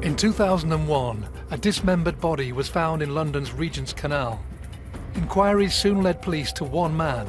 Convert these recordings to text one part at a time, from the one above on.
In 2001, a dismembered body was found in London's Regent's Canal. Inquiries soon led police to one man,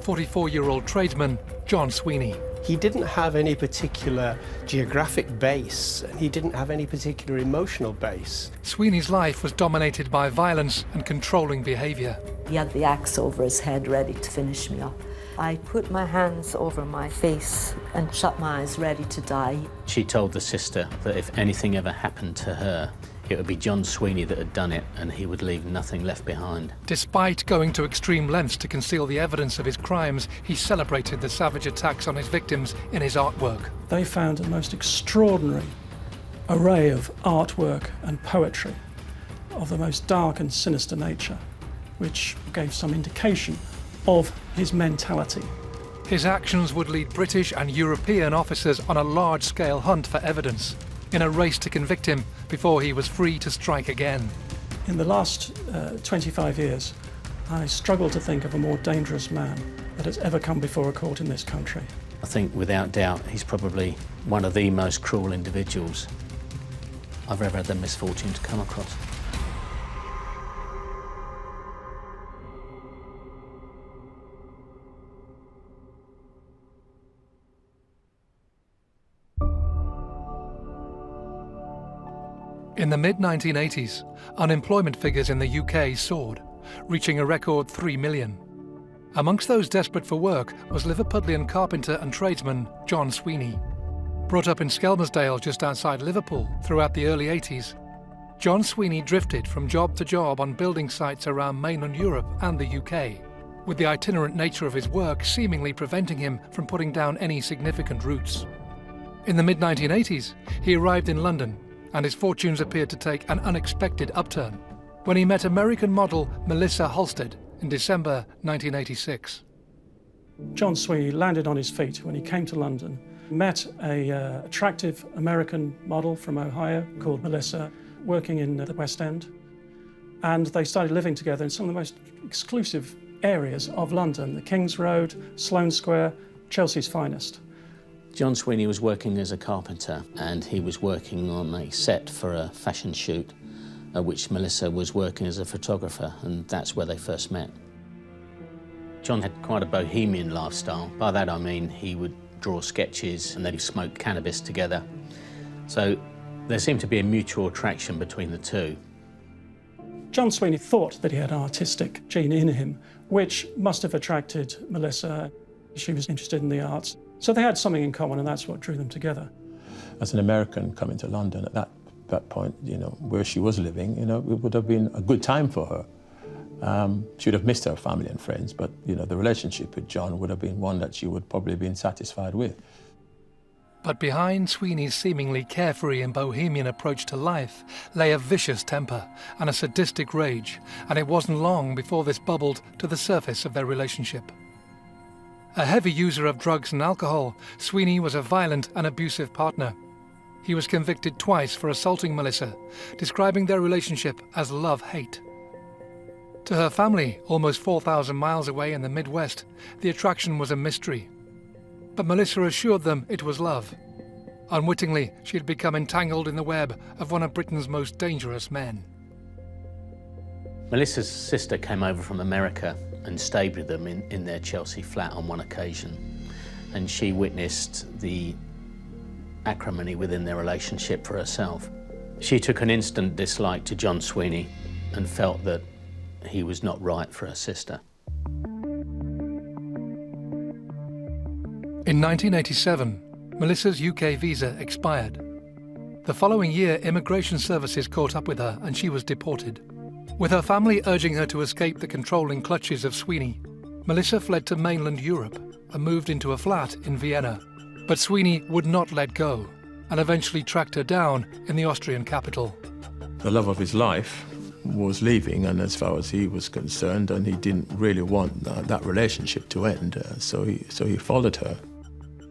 44-year-old tradesman John Sweeney. He didn't have any particular geographic base. He didn't have any particular emotional base. Sweeney's life was dominated by violence and controlling behaviour. He had the axe over his head ready to finish me up. I put my hands over my face and shut my eyes ready to die. She told the sister that if anything ever happened to her, it would be John Sweeney that had done it, and he would leave nothing left behind. Despite going to extreme lengths to conceal the evidence of his crimes, he celebrated the savage attacks on his victims in his artwork. They found a most extraordinary array of artwork and poetry of the most dark and sinister nature, which gave some indication of his mentality. His actions would lead British and European officers on a large-scale hunt for evidence, in a race to convict him before he was free to strike again. In the last 25 years, I struggle to think of a more dangerous man that has ever come before a court in this country. I think without doubt he's probably one of the most cruel individuals I've ever had the misfortune to come across. In the mid-1980s, unemployment figures in the UK soared, reaching a record 3 million. Amongst those desperate for work was Liverpudlian carpenter and tradesman John Sweeney. Brought up in Skelmersdale just outside Liverpool throughout the early 80s, John Sweeney drifted from job to job on building sites around mainland Europe and the UK, with the itinerant nature of his work seemingly preventing him from putting down any significant roots. In the mid-1980s, he arrived in London, and his fortunes appeared to take an unexpected upturn when he met American model Melissa Halstead in December 1986. John Sweeney landed on his feet when he came to London, met an attractive American model from Ohio called Melissa, working in the West End, and they started living together in some of the most exclusive areas of London, the King's Road, Sloane Square, Chelsea's finest. John Sweeney was working as a carpenter, and he was working on a set for a fashion shoot, which Melissa was working as a photographer, and that's where they first met. John had quite a bohemian lifestyle. By that I mean he would draw sketches and they'd smoke cannabis together. So there seemed to be a mutual attraction between the two. John Sweeney thought that he had an artistic gene in him, which must have attracted Melissa. She was interested in the arts. So they had something in common, and that's what drew them together. As an American coming to London at that point, you know, where she was living, you know, it would have been a good time for her. She would have missed her family and friends, but, you know, the relationship with John would have been one that she would probably have been satisfied with. But behind Sweeney's seemingly carefree and bohemian approach to life lay a vicious temper and a sadistic rage, and it wasn't long before this bubbled to the surface of their relationship. A heavy user of drugs and alcohol, Sweeney was a violent and abusive partner. He was convicted twice for assaulting Melissa, describing their relationship as love-hate. To her family, almost 4,000 miles away in the Midwest, the attraction was a mystery. But Melissa assured them it was love. Unwittingly, she had become entangled in the web of one of Britain's most dangerous men. Melissa's sister came over from America and stayed with them in their Chelsea flat on one occasion, and she witnessed the acrimony within their relationship for herself. She took an instant dislike to John Sweeney and felt that he was not right for her sister. In 1987, Melissa's UK visa expired. The following year, immigration services caught up with her and she was deported. With her family urging her to escape the controlling clutches of Sweeney, Melissa fled to mainland Europe and moved into a flat in Vienna. But Sweeney would not let go and eventually tracked her down in the Austrian capital. The love of his life was leaving, and as far as he was concerned, and he didn't really want that relationship to end, so he followed her.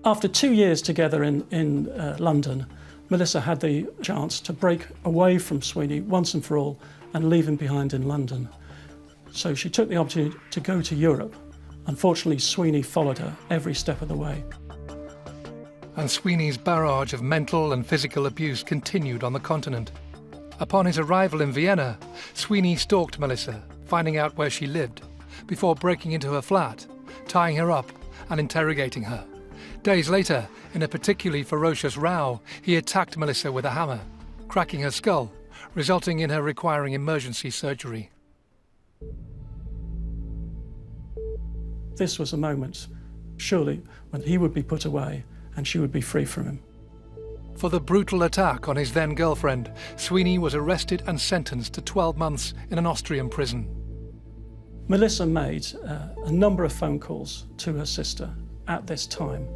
After 2 years together in London, Melissa had the chance to break away from Sweeney once and for all and leave him behind in London. So she took the opportunity to go to Europe. Unfortunately, Sweeney followed her every step of the way. and Sweeney's barrage of mental and physical abuse continued on the continent. Upon his arrival in Vienna, Sweeney stalked Melissa, finding out where she lived, before breaking into her flat, tying her up and interrogating her. Days later, in a particularly ferocious row, he attacked Melissa with a hammer, cracking her skull, resulting in her requiring emergency surgery. This was a moment, surely, when he would be put away and she would be free from him. For the brutal attack on his then-girlfriend, Sweeney was arrested and sentenced to 12 months in an Austrian prison. Melissa made a number of phone calls to her sister at this time,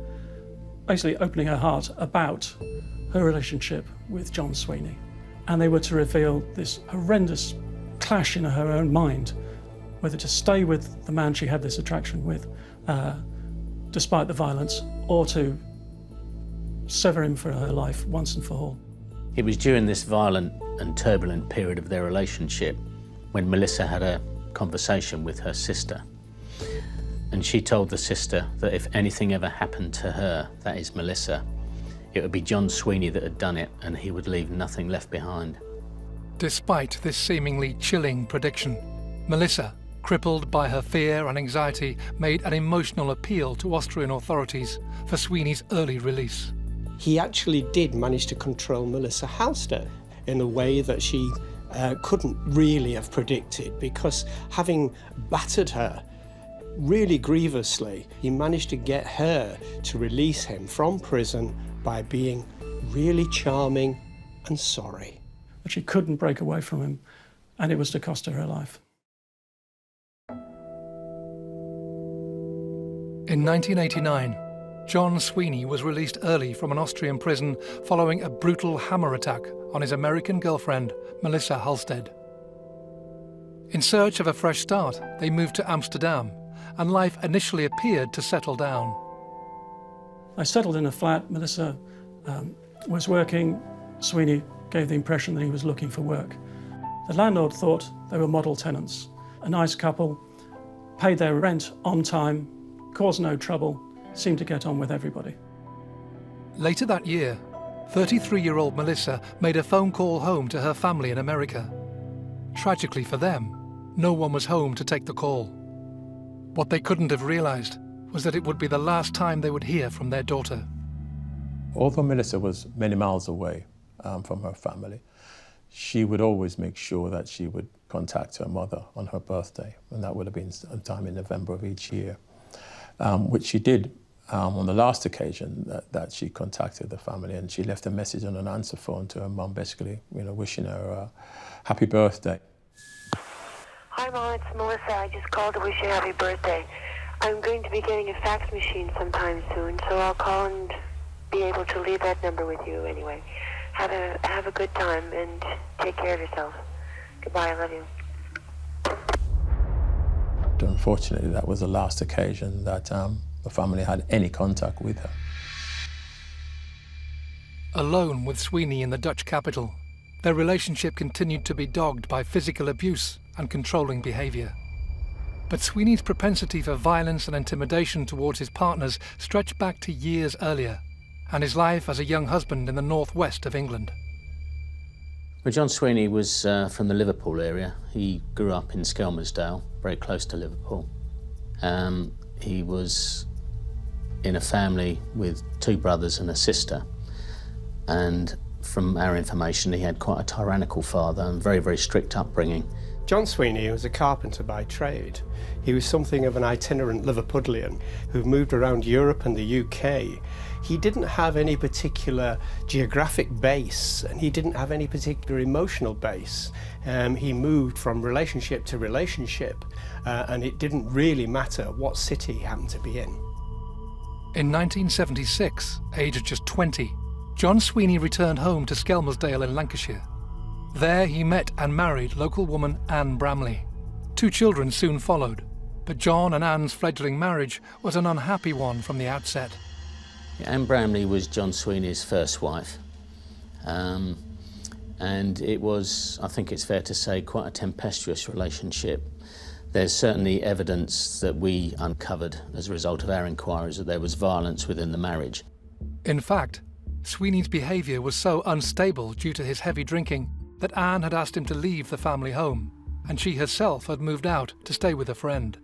basically opening her heart about her relationship with John Sweeney. And they were to reveal this horrendous clash in her own mind, whether to stay with the man she had this attraction with, despite the violence, or to sever him from her life once and for all. It was during this violent and turbulent period of their relationship when Melissa had a conversation with her sister. And she told the sister that if anything ever happened to her, that is Melissa, it would be John Sweeney that had done it, and he would leave nothing left behind. Despite this seemingly chilling prediction, Melissa, crippled by her fear and anxiety, made an emotional appeal to Austrian authorities for Sweeney's early release. He actually did manage to control Melissa Halstead in a way that she couldn't really have predicted, because having battered her really grievously, he managed to get her to release him from prison by being really charming and sorry. But she couldn't break away from him, and it was to cost her her life. In 1989, John Sweeney was released early from an Austrian prison following a brutal hammer attack on his American girlfriend, Melissa Halstead. In search of a fresh start, they moved to Amsterdam, and life initially appeared to settle down. I settled in a flat. Melissa was working. Sweeney gave the impression that he was looking for work. The landlord thought they were model tenants. A nice couple, paid their rent on time, caused no trouble, seemed to get on with everybody. Later that year, 33-year-old Melissa made a phone call home to her family in America. Tragically for them, no one was home to take the call. What they couldn't have realized was that it would be the last time they would hear from their daughter. Although Melissa was many miles away from her family, she would always make sure that she would contact her mother on her birthday, and that would have been sometime in November of each year, which she did on the last occasion that she contacted the family, and she left a message on an answer phone to her mum, basically, wishing her a happy birthday. Hi Mom, it's Melissa. I just called to wish you a happy birthday. I'm going to be getting a fax machine sometime soon, so I'll call and be able to leave that number with you anyway. Have a good time and take care of yourself. Goodbye, I love you. Unfortunately, that was the last occasion that the family had any contact with her. Alone with Sweeney in the Dutch capital, their relationship continued to be dogged by physical abuse and controlling behaviour. But Sweeney's propensity for violence and intimidation towards his partners stretched back to years earlier, and his life as a young husband in the northwest of England. Well, John Sweeney was from the Liverpool area. He grew up in Skelmersdale, very close to Liverpool. He was in a family with 2 brothers and a sister, and from our information, he had quite a tyrannical father and very, very strict upbringing. John Sweeney was a carpenter by trade. He was something of an itinerant Liverpudlian who moved around Europe and the UK. He didn't have any particular geographic base, and he didn't have any particular emotional base. He moved from relationship to relationship, and it didn't really matter what city he happened to be in. In 1976, aged just 20, John Sweeney returned home to Skelmersdale in Lancashire. There he met and married local woman Anne Bramley. 2 children soon followed, but John and Anne's fledgling marriage was an unhappy one from the outset. Anne Bramley was John Sweeney's first wife, and it was, I think it's fair to say, quite a tempestuous relationship. There's certainly evidence that we uncovered as a result of our inquiries that there was violence within the marriage. In fact, Sweeney's behaviour was so unstable due to his heavy drinking that Anne had asked him to leave the family home, and she herself had moved out to stay with a friend.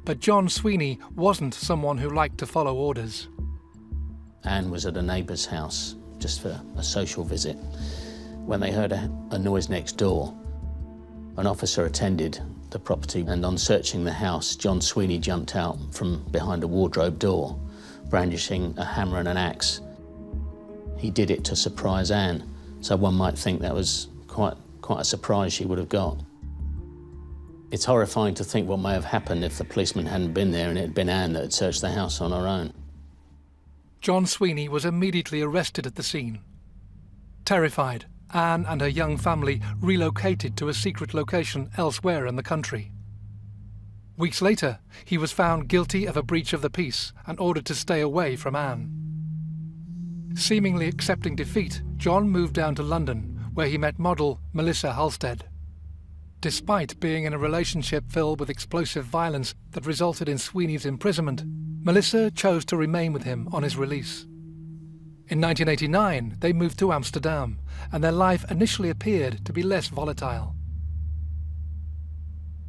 But John Sweeney wasn't someone who liked to follow orders. Anne was at a neighbour's house just for a social visit when they heard a noise next door. An officer attended the property, and on searching the house, John Sweeney jumped out from behind a wardrobe door, brandishing a hammer and an axe. He did it to surprise Anne, so one might think that was quite a surprise she would have got. It's horrifying to think what may have happened if the policeman hadn't been there and it had been Anne that had searched the house on her own. John Sweeney was immediately arrested at the scene. Terrified, Anne and her young family relocated to a secret location elsewhere in the country. Weeks later, he was found guilty of a breach of the peace and ordered to stay away from Anne. Seemingly accepting defeat, John moved down to London, where he met model Melissa Halstead. Despite being in a relationship filled with explosive violence that resulted in Sweeney's imprisonment, Melissa chose to remain with him on his release. In 1989, they moved to Amsterdam, and their life initially appeared to be less volatile.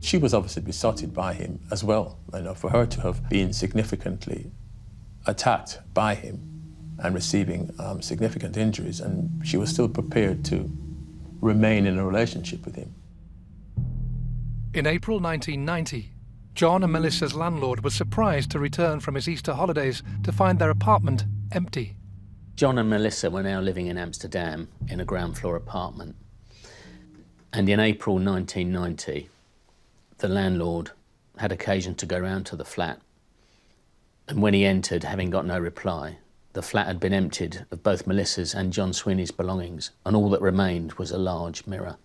She was obviously besotted by him as well. For her to have been significantly attacked by him and receiving significant injuries, and she was still prepared to remain in a relationship with him. In April 1990, John and Melissa's landlord was surprised to return from his Easter holidays to find their apartment empty. John and Melissa were now living in Amsterdam in a ground floor apartment. And in April 1990, the landlord had occasion to go round to the flat. And when he entered, having got no reply, the flat had been emptied of both Melissa's and John Sweeney's belongings, and all that remained was a large mirror.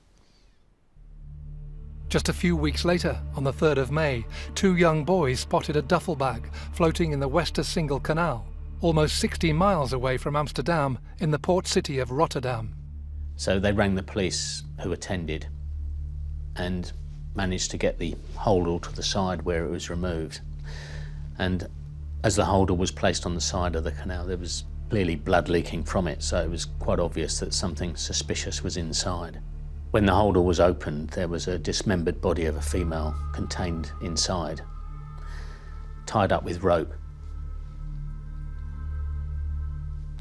Just a few weeks later, on the 3rd of May, two young boys spotted a duffel bag floating in the Westersingle Canal, almost 60 miles away from Amsterdam in the port city of Rotterdam. So they rang the police, who attended, and managed to get the holder to the side where it was removed. And as the holder was placed on the side of the canal, there was clearly blood leaking from it, so it was quite obvious that something suspicious was inside. When the holder was opened, there was a dismembered body of a female contained inside, tied up with rope.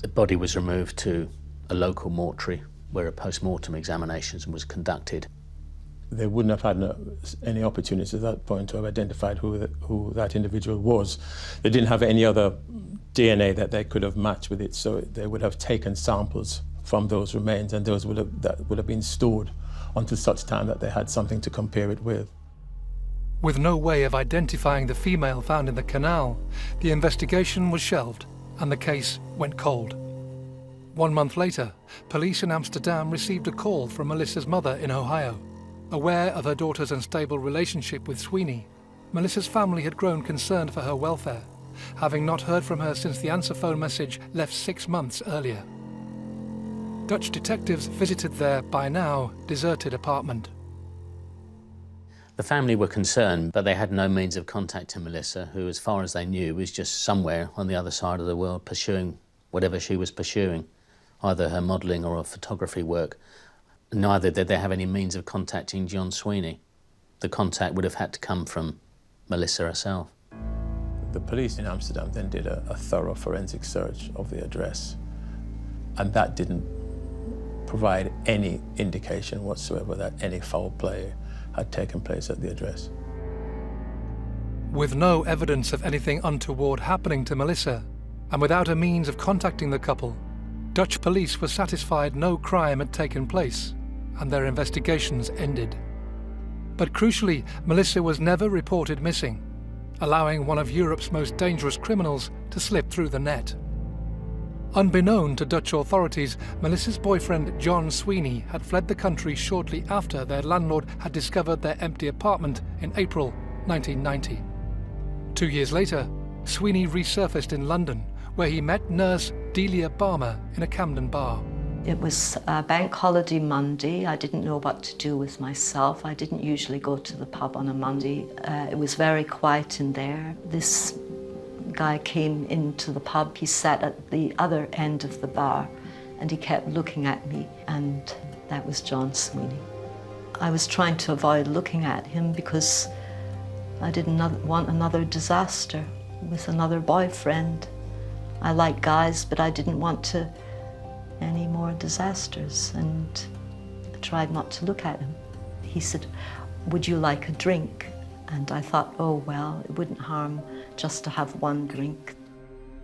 The body was removed to a local mortuary where a post-mortem examination was conducted. They wouldn't have had any opportunity at that point to have identified who that individual was. They didn't have any other DNA that they could have matched with it, so they would have taken samples from those remains, and those would have been stored until such time that they had something to compare it with. With no way of identifying the female found in the canal, the investigation was shelved and the case went cold. 1 month later, police in Amsterdam received a call from Melissa's mother in Ohio. Aware of her daughter's unstable relationship with Sweeney, Melissa's family had grown concerned for her welfare, having not heard from her since the answer phone message left 6 months earlier. Dutch detectives visited their, by now, deserted apartment. The family were concerned, but they had no means of contacting Melissa, who, as far as they knew, was just somewhere on the other side of the world pursuing whatever she was pursuing, either her modelling or her photography work. Neither did they have any means of contacting John Sweeney. The contact would have had to come from Melissa herself. The police in Amsterdam then did a thorough forensic search of the address, and that didn't provide any indication whatsoever that any foul play had taken place at the address. With no evidence of anything untoward happening to Melissa, and without a means of contacting the couple, Dutch police were satisfied no crime had taken place, and their investigations ended. But crucially, Melissa was never reported missing, allowing one of Europe's most dangerous criminals to slip through the net. Unbeknown to Dutch authorities, Melissa's boyfriend John Sweeney had fled the country shortly after their landlord had discovered their empty apartment in April 1990. 2 years later, Sweeney resurfaced in London, where he met nurse Dilia Barmer in a Camden bar. It was a bank holiday Monday. I didn't know what to do with myself. I didn't usually go to the pub on a Monday. It was very quiet in there. This guy came into the pub. He sat at the other end of the bar and he kept looking at me, and that was John Sweeney. I was trying to avoid looking at him because I didn't want another disaster with another boyfriend. I like guys, but I didn't want any more disasters, and I tried not to look at him. He said, "Would you like a drink?" And I thought, oh, well, it wouldn't harm just to have one drink.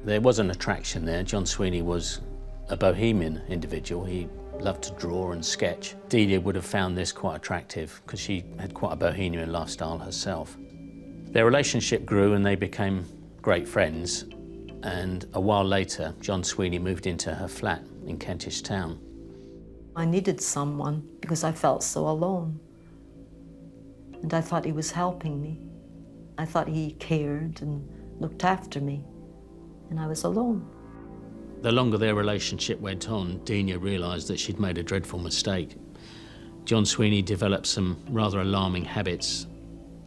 There was an attraction there. John Sweeney was a bohemian individual. He loved to draw and sketch. Delia would have found this quite attractive because she had quite a bohemian lifestyle herself. Their relationship grew and they became great friends. And a while later, John Sweeney moved into her flat in Kentish Town. I needed someone because I felt so alone. And I thought he was helping me. I thought he cared and looked after me. And I was alone. The longer their relationship went on, Delia realised that she'd made a dreadful mistake. John Sweeney developed some rather alarming habits.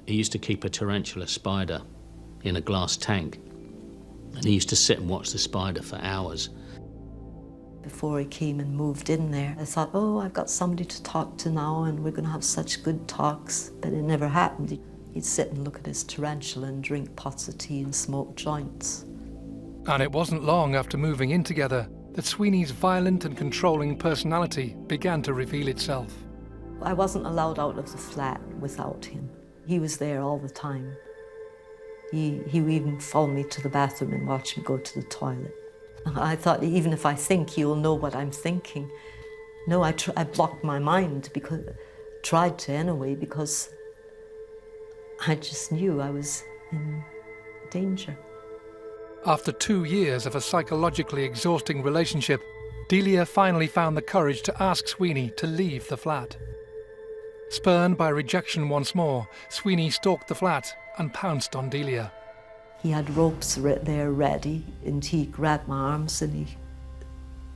He used to keep a tarantula spider in a glass tank, and he used to sit and watch the spider for hours. Before he came and moved in there, I thought, oh, I've got somebody to talk to now and we're going to have such good talks. But it never happened. He'd sit and look at his tarantula and drink pots of tea and smoke joints. And it wasn't long after moving in together that Sweeney's violent and controlling personality began to reveal itself. I wasn't allowed out of the flat without him. He was there all the time. He would even follow me to the bathroom and watch me go to the toilet. I thought, even if I think, he will know what I'm thinking. No, I blocked my mind, tried to anyway, because I just knew I was in danger. After 2 years of a psychologically exhausting relationship, Delia finally found the courage to ask Sweeney to leave the flat. Spurned by rejection once more, Sweeney stalked the flat and pounced on Delia. He had ropes there ready, and he grabbed my arms and he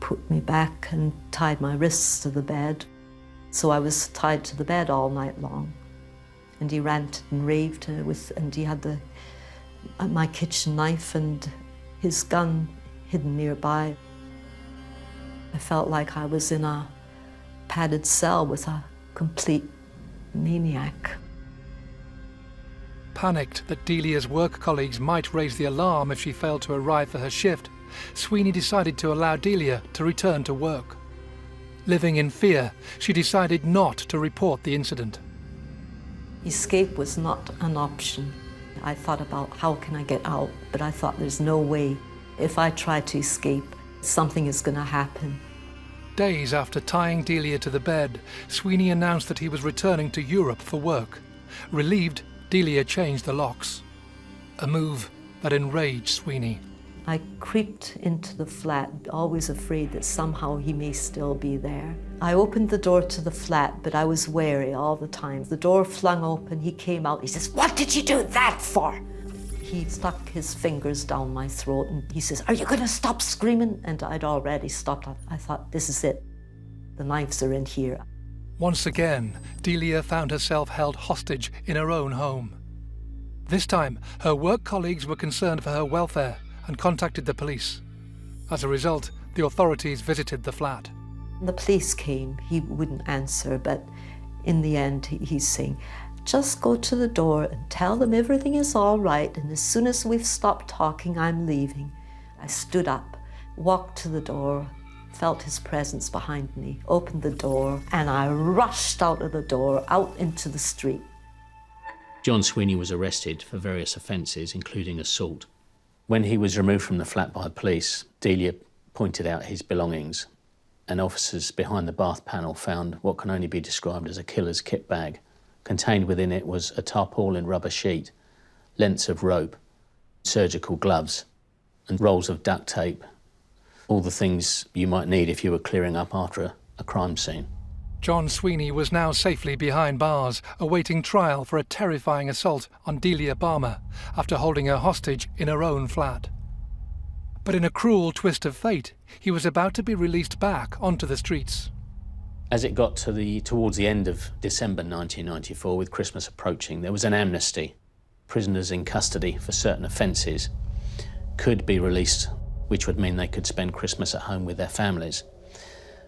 put me back and tied my wrists to the bed. So I was tied to the bed all night long. And he ranted and raved and he had my kitchen knife and his gun hidden nearby. I felt like I was in a padded cell with a complete maniac. Panicked that Delia's work colleagues might raise the alarm if she failed to arrive for her shift, Sweeney decided to allow Delia to return to work. Living in fear, she decided not to report the incident. Escape was not an option. I thought about how can I get out, but I thought there's no way. If I try to escape, something is going to happen. Days after tying Delia to the bed, Sweeney announced that he was returning to Europe for work. Relieved, Delia changed the locks. A move that enraged Sweeney. I creeped into the flat, always afraid that somehow he may still be there. I opened the door to the flat, but I was wary all the time. The door flung open, he came out, he says, "What did you do that for?" He stuck his fingers down my throat and he says, "Are you going to stop screaming?" And I'd already stopped. I thought, this is it. The knives are in here. Once again, Delia found herself held hostage in her own home. This time, her work colleagues were concerned for her welfare and contacted the police. As a result, the authorities visited the flat. The police came. He wouldn't answer, but in the end, he's saying, "Just go to the door and tell them everything is all right, and as soon as we've stopped talking, I'm leaving." I stood up, walked to the door, felt his presence behind me, opened the door, and I rushed out of the door, out into the street. John Sweeney was arrested for various offences, including assault. When he was removed from the flat by police, Delia pointed out his belongings, and officers behind the bath panel found what can only be described as a killer's kit bag. Contained within it was a tarpaulin rubber sheet, lengths of rope, surgical gloves, and rolls of duct tape. All the things you might need if you were clearing up after a crime scene. John Sweeney was now safely behind bars, awaiting trial for a terrifying assault on Dilia Barmer after holding her hostage in her own flat. But in a cruel twist of fate, he was about to be released back onto the streets. As it got towards the end of December 1994, with Christmas approaching, there was an amnesty. Prisoners in custody for certain offences could be released, which would mean they could spend Christmas at home with their families.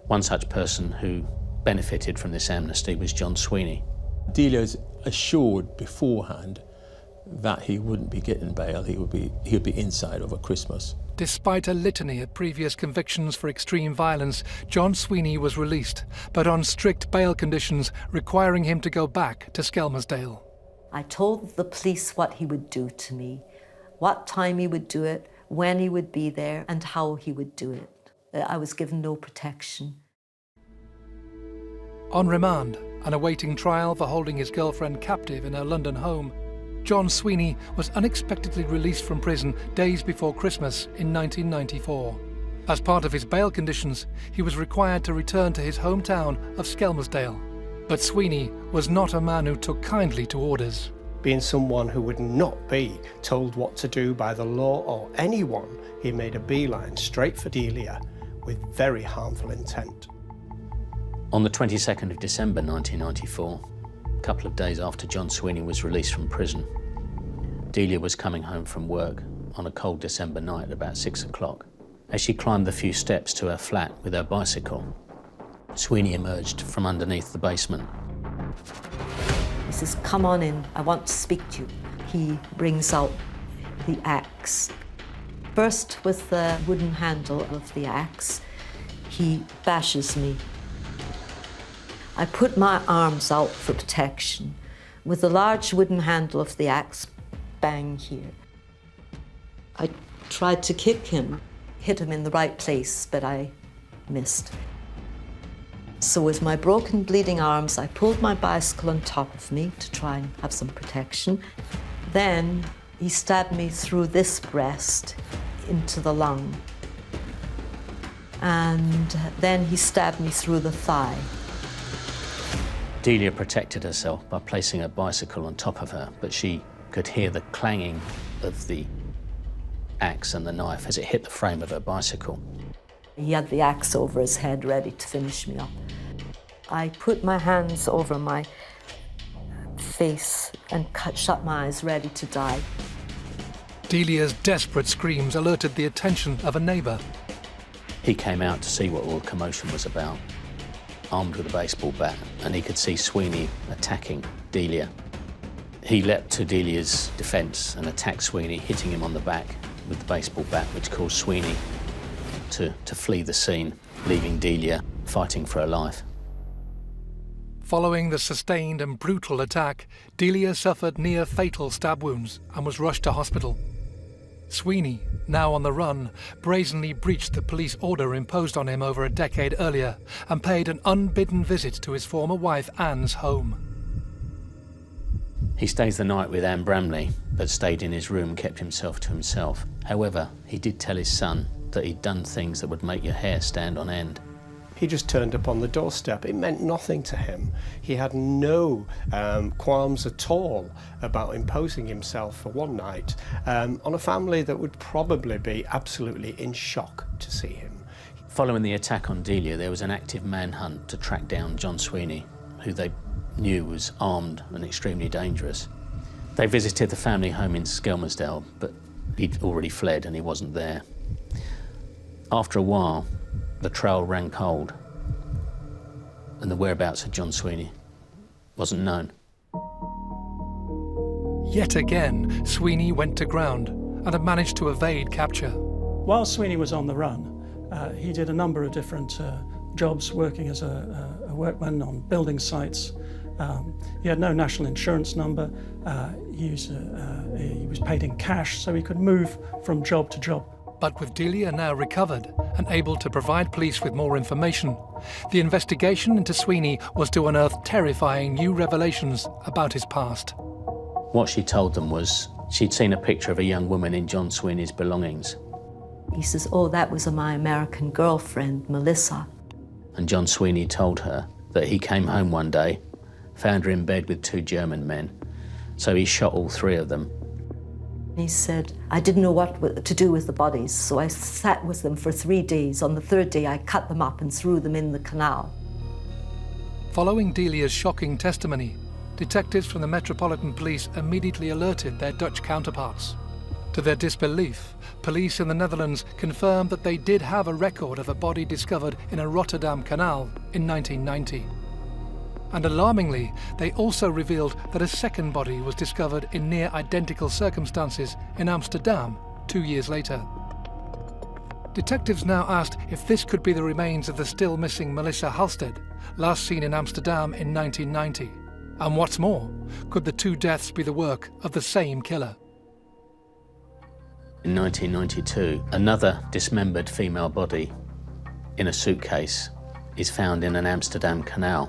One such person who benefited from this amnesty was John Sweeney. Dilia's assured beforehand that he wouldn't be getting bail, he would be inside over Christmas. Despite a litany of previous convictions for extreme violence, John Sweeney was released, but on strict bail conditions requiring him to go back to Skelmersdale. I told the police what he would do to me, what time he would do it, when he would be there, and how he would do it. I was given no protection. On remand and awaiting trial for holding his girlfriend captive in her London home, John Sweeney was unexpectedly released from prison days before Christmas in 1994. As part of his bail conditions, he was required to return to his hometown of Skelmersdale. But Sweeney was not a man who took kindly to orders. Being someone who would not be told what to do by the law or anyone, he made a beeline straight for Dilia with very harmful intent. On the 22nd of December 1994, a couple of days after John Sweeney was released from prison, Dilia was coming home from work on a cold December night about 6 o'clock. As she climbed the few steps to her flat with her bicycle, Sweeney emerged from underneath the basement. He says, "Come on in, I want to speak to you." He brings out the axe. First, with the wooden handle of the axe, he bashes me. I put my arms out for protection. With the large wooden handle of the axe, bang here. I tried to kick him, hit him in the right place, but I missed. So with my broken, bleeding arms, I pulled my bicycle on top of me to try and have some protection. Then he stabbed me through this breast into the lung. And then he stabbed me through the thigh. Dilia protected herself by placing her bicycle on top of her, but she could hear the clanging of the axe and the knife as it hit the frame of her bicycle. He had the axe over his head, ready to finish me up. I put my hands over my face and shut my eyes, ready to die. Delia's desperate screams alerted the attention of a neighbour. He came out to see what all the commotion was about, armed with a baseball bat, and he could see Sweeney attacking Dilia. He leapt to Delia's defence and attacked Sweeney, hitting him on the back with the baseball bat, which caused Sweeney to flee the scene, leaving Dilia fighting for her life. Following the sustained and brutal attack, Dilia suffered near-fatal stab wounds and was rushed to hospital. Sweeney, now on the run, brazenly breached the police order imposed on him over a decade earlier and paid an unbidden visit to his former wife Anne's home. He stays the night with Anne Bramley, but stayed in his room and kept himself to himself. However, he did tell his son that he'd done things that would make your hair stand on end. He just turned up on the doorstep. It meant nothing to him. He had no qualms at all about imposing himself for one night on a family that would probably be absolutely in shock to see him. Following the attack on Dilia, there was an active manhunt to track down John Sweeney, who they knew was armed and extremely dangerous. They visited the family home in Skelmersdale, but he'd already fled and he wasn't there. After a while, the trail ran cold, and the whereabouts of John Sweeney wasn't known. Yet again, Sweeney went to ground and had managed to evade capture. While Sweeney was on the run, he did a number of different jobs working as a workman on building sites. He had no national insurance number. He was paid in cash, so he could move from job to job. But with Dilia now recovered and able to provide police with more information, the investigation into Sweeney was to unearth terrifying new revelations about his past. What she told them was she'd seen a picture of a young woman in John Sweeney's belongings. He says, "Oh, that was my American girlfriend, Melissa." And John Sweeney told her that he came home one day, found her in bed with two German men, so he shot all three of them. He said, "I didn't know what to do with the bodies, so I sat with them for 3 days. On the third day, I cut them up and threw them in the canal." Following Delia's shocking testimony, detectives from the Metropolitan Police immediately alerted their Dutch counterparts. To their disbelief, police in the Netherlands confirmed that they did have a record of a body discovered in a Rotterdam canal in 1990. And alarmingly, they also revealed that a second body was discovered in near identical circumstances in Amsterdam 2 years later. Detectives now asked if this could be the remains of the still missing Melissa Halstead, last seen in Amsterdam in 1990. And what's more, could the two deaths be the work of the same killer? In 1992, another dismembered female body in a suitcase is found in an Amsterdam canal.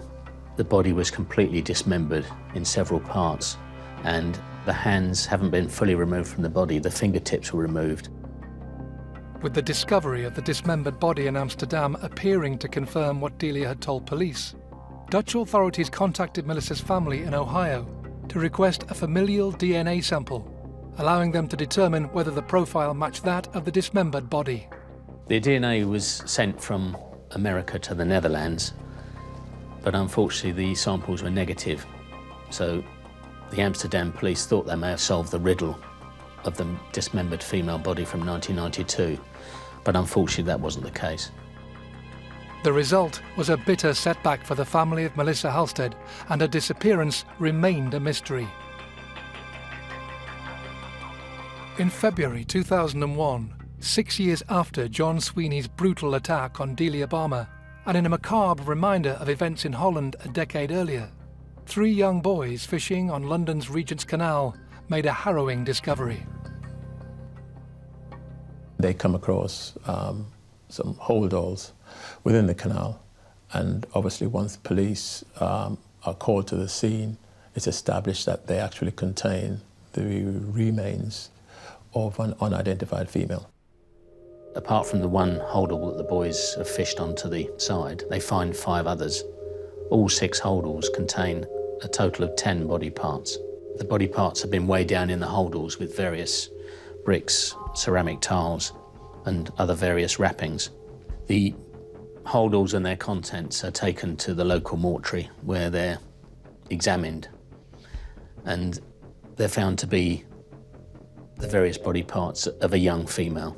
The body was completely dismembered in several parts, and the hands haven't been fully removed from the body. The fingertips were removed. With the discovery of the dismembered body in Amsterdam appearing to confirm what Dilia had told police, Dutch authorities contacted Melissa's family in Ohio to request a familial DNA sample, allowing them to determine whether the profile matched that of the dismembered body. The DNA was sent from America to the Netherlands, but unfortunately the samples were negative. So the Amsterdam police thought they may have solved the riddle of the dismembered female body from 1992, but unfortunately that wasn't the case. The result was a bitter setback for the family of Melissa Halstead, and her disappearance remained a mystery. In February 2001, 6 years after John Sweeney's brutal attack on Dilia Barmer, and in a macabre reminder of events in Holland a decade earlier, 3 young boys fishing on London's Regent's Canal made a harrowing discovery. They come across some holdalls within the canal, and obviously once police are called to the scene, it's established that they actually contain the remains of an unidentified female. Apart from the one holdall that the boys have fished onto the side, they find 5 others. All 6 holdalls contain a total of 10 body parts. The body parts have been weighed down in the holdalls with various bricks, ceramic tiles, and other various wrappings. The holdalls and their contents are taken to the local mortuary where they're examined, and they're found to be the various body parts of a young female.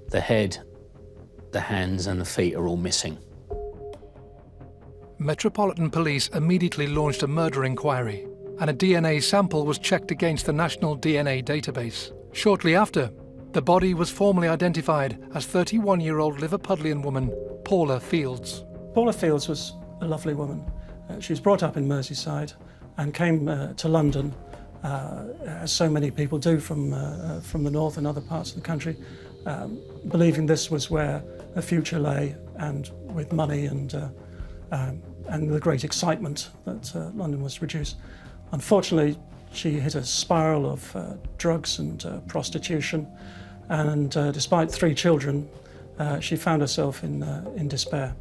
The head, the hands and the feet are all missing. Metropolitan Police immediately launched a murder inquiry, and a DNA sample was checked against the National DNA Database. Shortly after, the body was formally identified as 31-year-old Liverpudlian woman Paula Fields. Paula Fields was a lovely woman. She was brought up in Merseyside and came to London, as so many people do from the north and other parts of the country, believing this was where a future lay, and with money and the great excitement that London was to produce. Unfortunately, she hit a spiral of drugs and prostitution, and despite 3 children, she found herself in despair.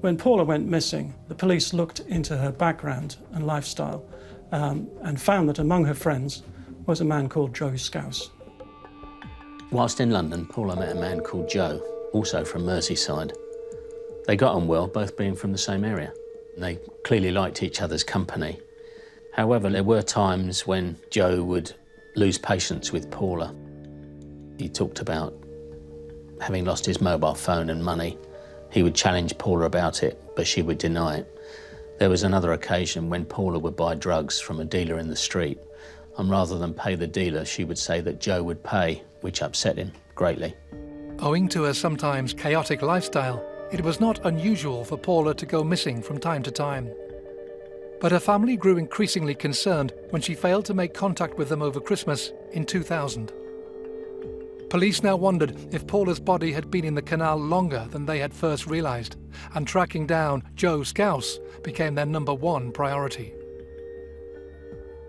When Paula went missing, the police looked into her background and lifestyle and found that among her friends was a man called Joe Scouse. Whilst in London, Paula met a man called Joe, also from Merseyside. They got on well, both being from the same area. They clearly liked each other's company. However, there were times when Joe would lose patience with Paula. He talked about having lost his mobile phone and money. He would challenge Paula about it, but she would deny it. There was another occasion when Paula would buy drugs from a dealer in the street, and rather than pay the dealer, she would say that Joe would pay, which upset him greatly. Owing to her sometimes chaotic lifestyle, it was not unusual for Paula to go missing from time to time. But her family grew increasingly concerned when she failed to make contact with them over Christmas in 2000. Police now wondered if Paula's body had been in the canal longer than they had first realised, and tracking down Joe Scouse became their #1 priority.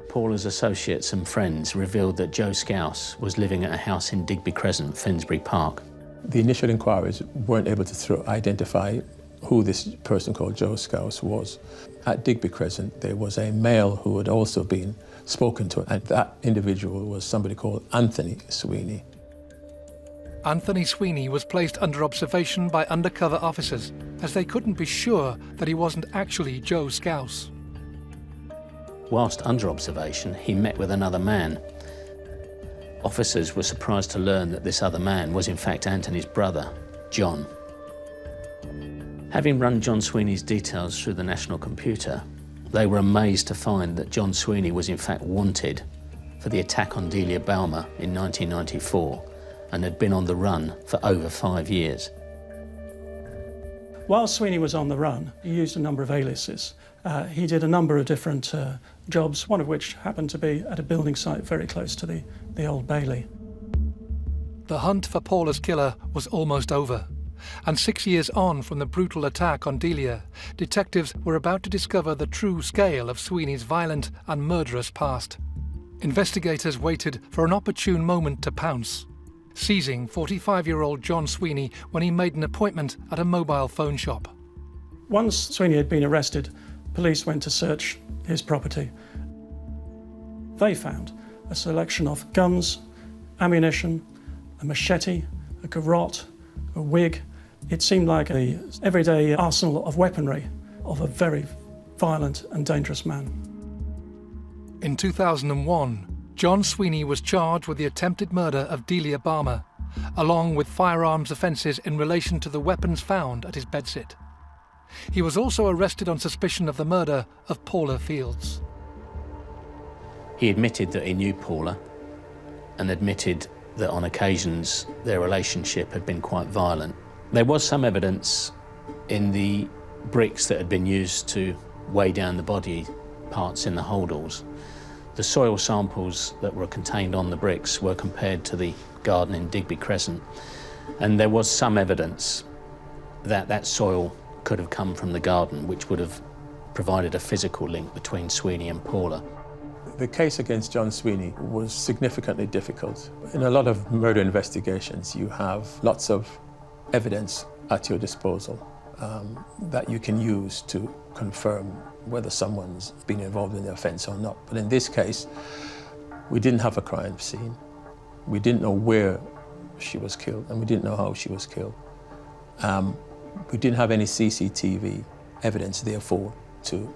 Paula's associates and friends revealed that Joe Scouse was living at a house in Digby Crescent, Finsbury Park. The initial inquiries weren't able to identify who this person called Joe Scouse was. At Digby Crescent, there was a male who had also been spoken to, and that individual was somebody called Anthony Sweeney. Anthony Sweeney was placed under observation by undercover officers, as they couldn't be sure that he wasn't actually Joe Scouse. Whilst under observation, he met with another man. Officers were surprised to learn that this other man was in fact Anthony's brother, John. Having run John Sweeney's details through the national computer, they were amazed to find that John Sweeney was in fact wanted for the attack on Dilia Barmer in 1994 and had been on the run for over 5 years. While Sweeney was on the run, he used a number of aliases. He did a number of different jobs, one of which happened to be at a building site very close to the Old Bailey. The hunt for Paula's killer was almost over, and 6 years on from the brutal attack on Dilia, detectives were about to discover the true scale of Sweeney's violent and murderous past. Investigators waited for an opportune moment to pounce, seizing 45-year-old John Sweeney when he made an appointment at a mobile phone shop. Once Sweeney had been arrested, police went to search his property. They found a selection of guns, ammunition, a machete, a garrote, a wig. It seemed like an everyday arsenal of weaponry of a very violent and dangerous man. In 2001, John Sweeney was charged with the attempted murder of Dilia Barmer, along with firearms offences in relation to the weapons found at his bedsit. He was also arrested on suspicion of the murder of Paula Fields. He admitted that he knew Paula and admitted that on occasions their relationship had been quite violent. There was some evidence in the bricks that had been used to weigh down the body parts in the holdalls. The soil samples that were contained on the bricks were compared to the garden in Digby Crescent, and there was some evidence that that soil could have come from the garden, which would have provided a physical link between Sweeney and Paula. The case against John Sweeney was significantly difficult. In a lot of murder investigations, you have lots of evidence at your disposal that you can use to confirm whether someone's been involved in the offence or not. But in this case, we didn't have a crime scene. We didn't know where she was killed, and we didn't know how she was killed. We didn't have any CCTV evidence, therefore, to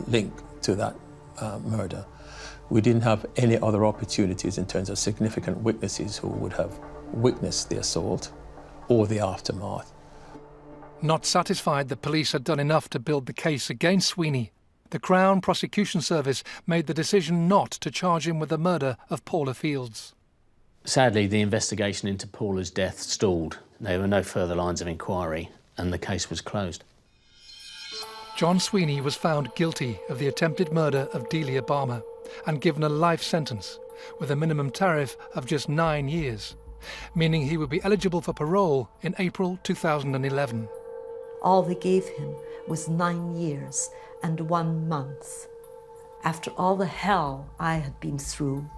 link to that murder. We didn't have any other opportunities in terms of significant witnesses who would have witnessed the assault or the aftermath. Not satisfied that police had done enough to build the case against Sweeney, the Crown Prosecution Service made the decision not to charge him with the murder of Paula Fields. Sadly, the investigation into Paula's death stalled. There were no further lines of inquiry, and the case was closed. John Sweeney was found guilty of the attempted murder of Dilia Barmer and given a life sentence with a minimum tariff of just 9 years, meaning he would be eligible for parole in April 2011. All they gave him was 9 years and 1 month. After all the hell I had been through,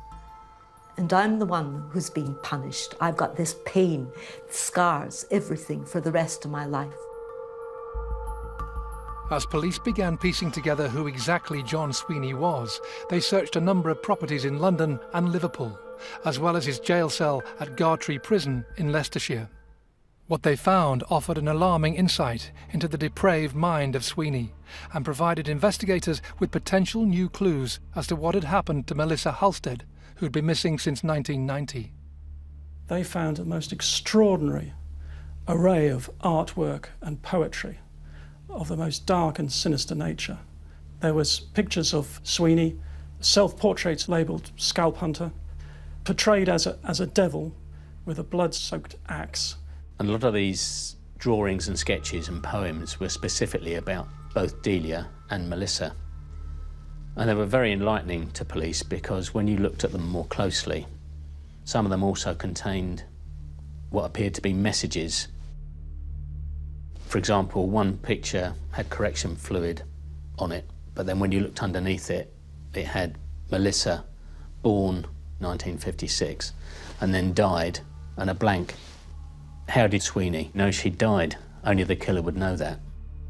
and I'm the one who's being punished. I've got this pain, scars, everything for the rest of my life. As police began piecing together who exactly John Sweeney was, they searched a number of properties in London and Liverpool, as well as his jail cell at Gartree Prison in Leicestershire. What they found offered an alarming insight into the depraved mind of Sweeney and provided investigators with potential new clues as to what had happened to Melissa Halstead, who'd been missing since 1990. They found a most extraordinary array of artwork and poetry of the most dark and sinister nature. There was pictures of Sweeney, self-portraits labelled Scalp Hunter, portrayed as a devil with a blood-soaked axe. And a lot of these drawings and sketches and poems were specifically about both Dilia and Melissa. And they were very enlightening to police because when you looked at them more closely, some of them also contained what appeared to be messages. For example, one picture had correction fluid on it, but then when you looked underneath it, it had Melissa, born 1956, and then died, and a blank. How did Sweeney know she died? Only the killer would know that.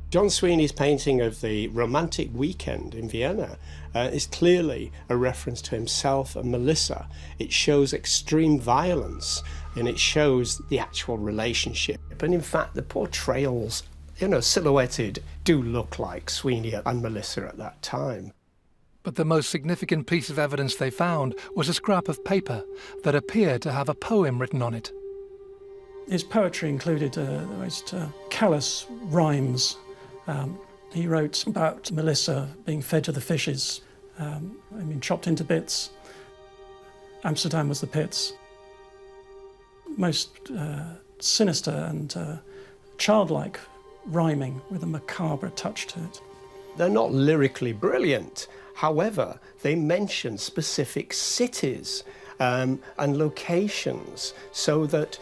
John Sweeney's painting of the romantic weekend in Vienna is clearly a reference to himself and Melissa. It shows extreme violence and it shows the actual relationship. And in fact, the portrayals, silhouetted, do look like Sweeney and Melissa at that time. But the most significant piece of evidence they found was a scrap of paper that appeared to have a poem written on it. His poetry included the most callous rhymes. He wrote about Melissa being fed to the fishes, chopped into bits. Amsterdam was the pits. Most sinister and childlike rhyming with a macabre touch to it. They're not lyrically brilliant. However, they mention specific cities and locations so that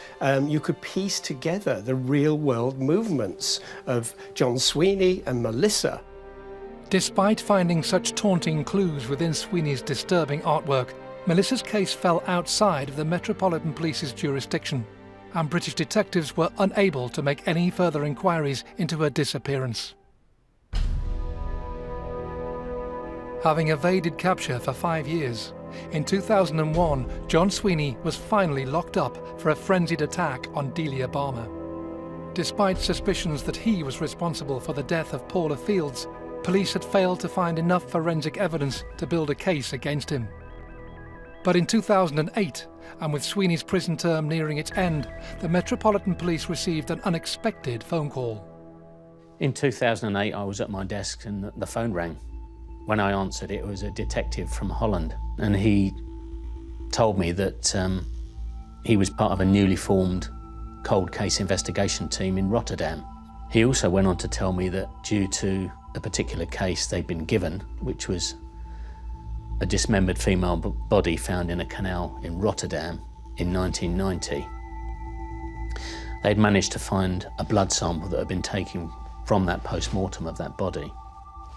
you could piece together the real-world movements of John Sweeney and Melissa. Despite finding such taunting clues within Sweeney's disturbing artwork, Melissa's case fell outside of the Metropolitan Police's jurisdiction, and British detectives were unable to make any further inquiries into her disappearance. Having evaded capture for 5 years, in 2001, John Sweeney was finally locked up for a frenzied attack on Dilia Barmer. Despite suspicions that he was responsible for the death of Paula Fields, police had failed to find enough forensic evidence to build a case against him. But in 2008, and with Sweeney's prison term nearing its end, the Metropolitan Police received an unexpected phone call. In 2008, I was at my desk and the phone rang. When I answered, it was a detective from Holland, and he told me that he was part of a newly formed cold case investigation team in Rotterdam. He also went on to tell me that due to a particular case they'd been given, which was a dismembered female body found in a canal in Rotterdam in 1990, they'd managed to find a blood sample that had been taken from that post-mortem of that body.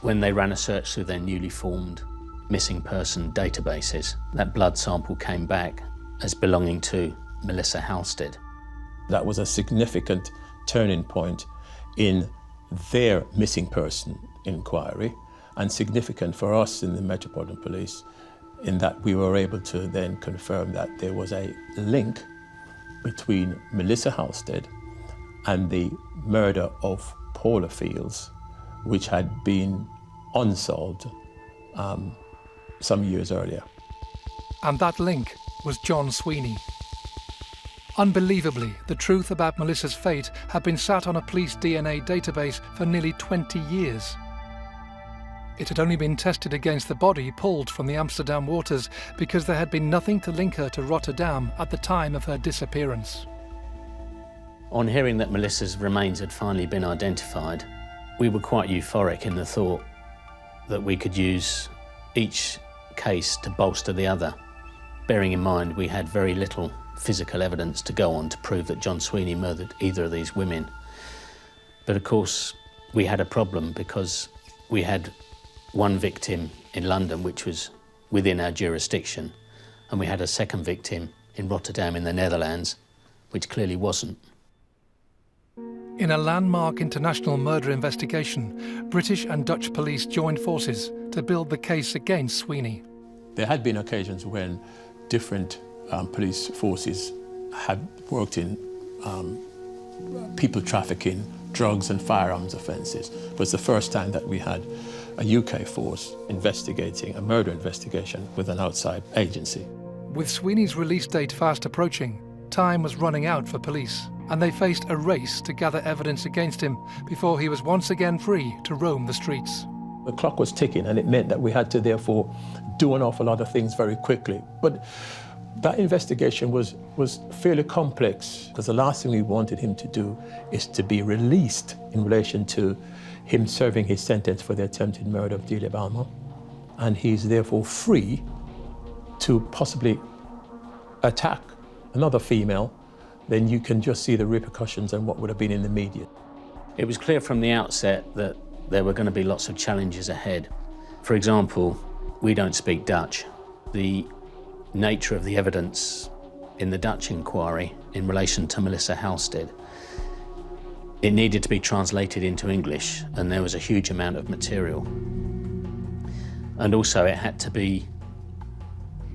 When they ran a search through their newly formed missing person databases, that blood sample came back as belonging to Melissa Halstead. That was a significant turning point in their missing person inquiry, and significant for us in the Metropolitan Police in that we were able to then confirm that there was a link between Melissa Halstead and the murder of Paula Fields, which had been unsolved some years earlier. And that link was John Sweeney. Unbelievably, the truth about Melissa's fate had been sat on a police DNA database for nearly 20 years. It had only been tested against the body pulled from the Amsterdam waters because there had been nothing to link her to Rotterdam at the time of her disappearance. On hearing that Melissa's remains had finally been identified, we were quite euphoric in the thought that we could use each case to bolster the other, bearing in mind we had very little physical evidence to go on to prove that John Sweeney murdered either of these women. But of course, we had a problem because we had one victim in London, which was within our jurisdiction, and we had a second victim in Rotterdam in the Netherlands, which clearly wasn't. In a landmark international murder investigation, British and Dutch police joined forces to build the case against Sweeney. There had been occasions when different police forces had worked in people trafficking, drugs and firearms offences. It was the first time that we had a UK force investigating a murder investigation with an outside agency. With Sweeney's release date fast approaching, time was running out for police, and they faced a race to gather evidence against him before he was once again free to roam the streets. The clock was ticking, and it meant that we had to therefore do an awful lot of things very quickly. But that investigation was fairly complex, because the last thing we wanted him to do is to be released in relation to him serving his sentence for the attempted murder of Dilia Barmer. And he's therefore free to possibly attack another female. Then you can just see the repercussions and what would have been in the media. It was clear from the outset that there were going to be lots of challenges ahead. For example, we don't speak Dutch. The nature of the evidence in the Dutch inquiry in relation to Melissa Halstead, it needed to be translated into English, and there was a huge amount of material. And also it had to be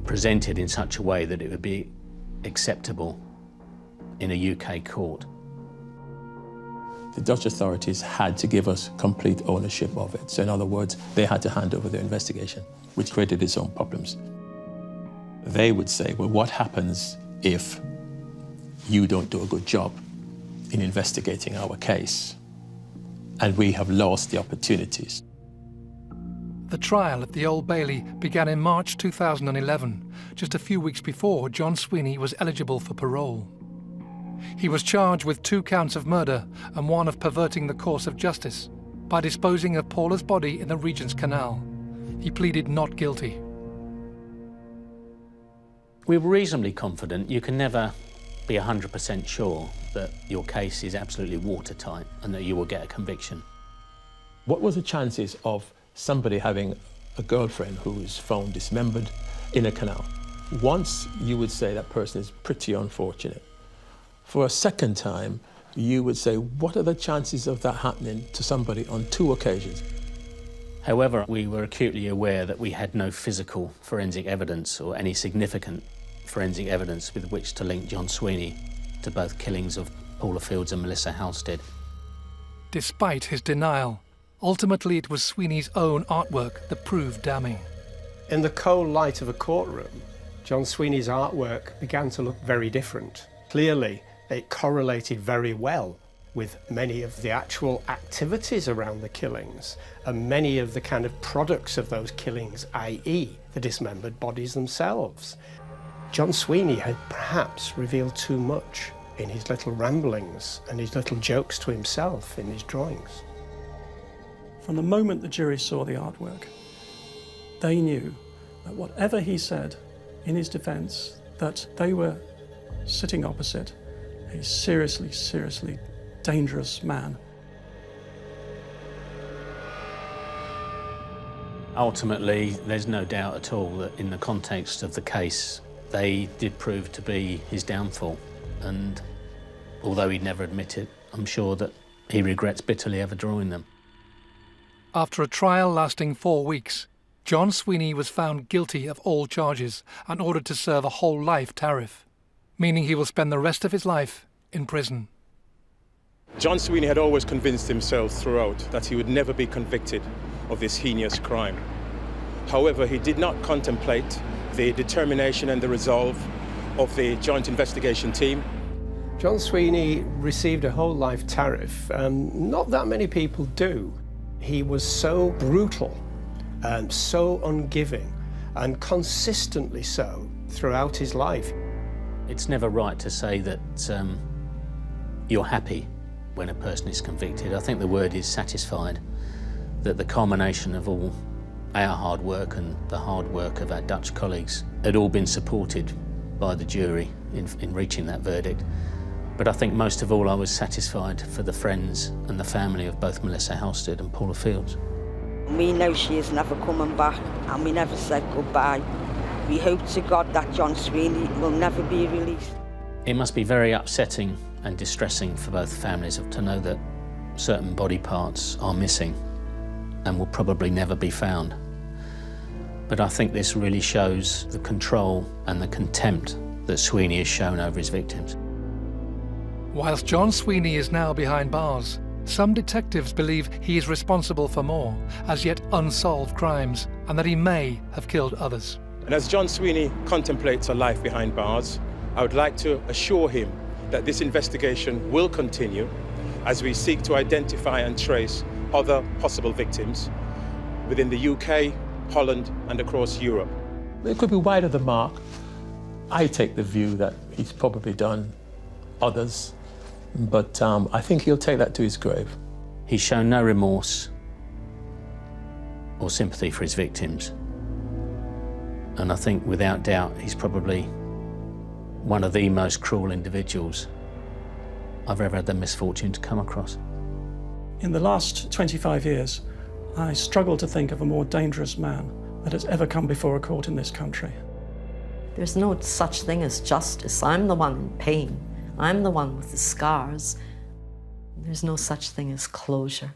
presented in such a way that it would be acceptable in a UK court. The Dutch authorities had to give us complete ownership of it. So in other words, they had to hand over their investigation, which created its own problems. They would say, well, what happens if you don't do a good job in investigating our case and we have lost the opportunities? The trial at the Old Bailey began in March 2011, just a few weeks before John Sweeney was eligible for parole. He was charged with 2 counts of murder and 1 of perverting the course of justice by disposing of Paula's body in the Regent's Canal. He pleaded not guilty. We were reasonably confident. You can never be 100% sure that your case is absolutely watertight and that you will get a conviction. What was the chances of somebody having a girlfriend who is found dismembered in a canal? Once, you would say that person is pretty unfortunate. For a second time, you would say, what are the chances of that happening to somebody on 2 occasions? However, we were acutely aware that we had no physical forensic evidence or any significant forensic evidence with which to link John Sweeney to both killings of Paula Fields and Melissa Halstead. Despite his denial, ultimately it was Sweeney's own artwork that proved damning. In the cold light of a courtroom, John Sweeney's artwork began to look very different. Clearly, it correlated very well with many of the actual activities around the killings and many of the kind of products of those killings, i.e. the dismembered bodies themselves. John Sweeney had perhaps revealed too much in his little ramblings and his little jokes to himself in his drawings. From the moment the jury saw the artwork, they knew that whatever he said in his defence, that they were sitting opposite a seriously, seriously dangerous man. Ultimately, there's no doubt at all that in the context of the case, they did prove to be his downfall. And although he'd never admit it, I'm sure that he regrets bitterly ever drawing them. After a trial lasting 4 weeks, John Sweeney was found guilty of all charges and ordered to serve a whole life tariff, meaning he will spend the rest of his life in prison. John Sweeney had always convinced himself throughout that he would never be convicted of this heinous crime. However, he did not contemplate the determination and the resolve of the joint investigation team. John Sweeney received a whole life tariff. Not that many people do. He was so brutal and so ungiving, and consistently so throughout his life. It's never right to say that you're happy when a person is convicted. I think the word is satisfied, that the culmination of all our hard work and the hard work of our Dutch colleagues had all been supported by the jury in reaching that verdict. But I think most of all I was satisfied for the friends and the family of both Melissa Halstead and Paula Fields. We know she is never coming back, and we never said goodbye. We hope to God that John Sweeney will never be released. It must be very upsetting and distressing for both families to know that certain body parts are missing and will probably never be found. But I think this really shows the control and the contempt that Sweeney has shown over his victims. Whilst John Sweeney is now behind bars, some detectives believe he is responsible for more, as yet unsolved crimes, and that he may have killed others. And as John Sweeney contemplates a life behind bars, I would like to assure him that this investigation will continue as we seek to identify and trace other possible victims within the UK, Holland, and across Europe. It could be wide of the mark. I take the view that he's probably done others, but I think he'll take that to his grave. He's shown no remorse or sympathy for his victims. And I think without doubt he's probably one of the most cruel individuals I've ever had the misfortune to come across. In the last 25 years, I struggle to think of a more dangerous man that has ever come before a court in this country. There's no such thing as justice. I'm the one in pain. I'm the one with the scars. There's no such thing as closure.